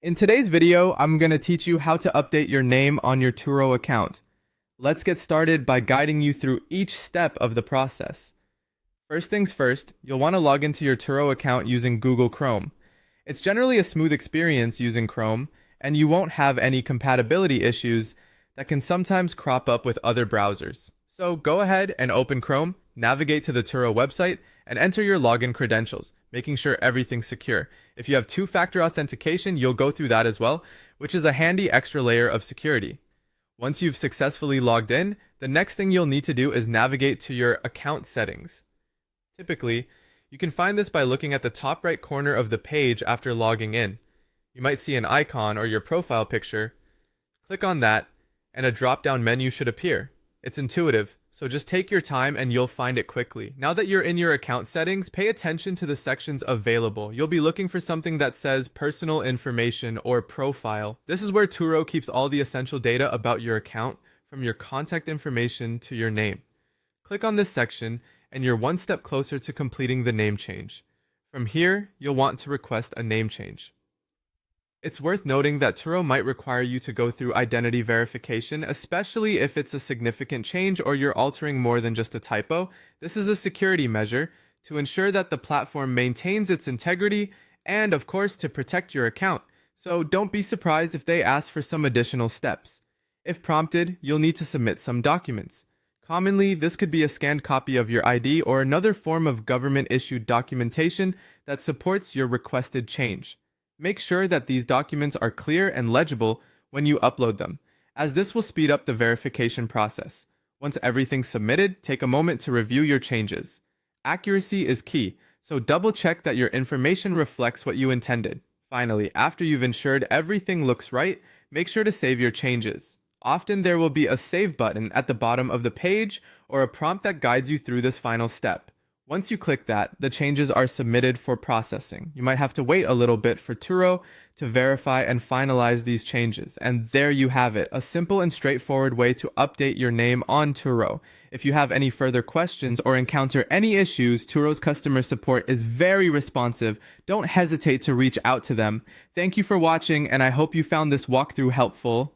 In today's video, I'm going to teach you how to update your name on your Turo account. Let's get started by guiding you through each step of the process. First things first, you'll want to log into your Turo account using Google Chrome. It's generally a smooth experience using Chrome, and you won't have any compatibility issues that can sometimes crop up with other browsers. So go ahead and open Chrome, navigate to the Turo website, and enter your login credentials, making sure everything's secure. If you have two-factor authentication, you'll go through that as well, which is a handy extra layer of security. Once you've successfully logged in, the next thing you'll need to do is navigate to your account settings. Typically, you can find this by looking at the top right corner of the page after logging in. You might see an icon or your profile picture. Click on that, and a drop-down menu should appear. It's intuitive, so just take your time and you'll find it quickly. Now that you're in your account settings, pay attention to the sections available. You'll be looking for something that says personal information or profile. This is where Turo keeps all the essential data about your account, from your contact information to your name. Click on this section and you're one step closer to completing the name change. From here, you'll want to request a name change. It's worth noting that Turo might require you to go through identity verification, especially if it's a significant change or you're altering more than just a typo. This is a security measure to ensure that the platform maintains its integrity and, of course, to protect your account. So don't be surprised if they ask for some additional steps. If prompted, you'll need to submit some documents. Commonly, this could be a scanned copy of your ID or another form of government-issued documentation that supports your requested change. Make sure that these documents are clear and legible when you upload them, as this will speed up the verification process. Once everything's submitted, take a moment to review your changes. Accuracy is key, so double check that your information reflects what you intended. Finally, after you've ensured everything looks right, make sure to save your changes. Often there will be a save button at the bottom of the page or a prompt that guides you through this final step. Once you click that, the changes are submitted for processing. You might have to wait a little bit for Turo to verify and finalize these changes. And there you have it, a simple and straightforward way to update your name on Turo. If you have any further questions or encounter any issues, Turo's customer support is very responsive. Don't hesitate to reach out to them. Thank you for watching, and I hope you found this walkthrough helpful.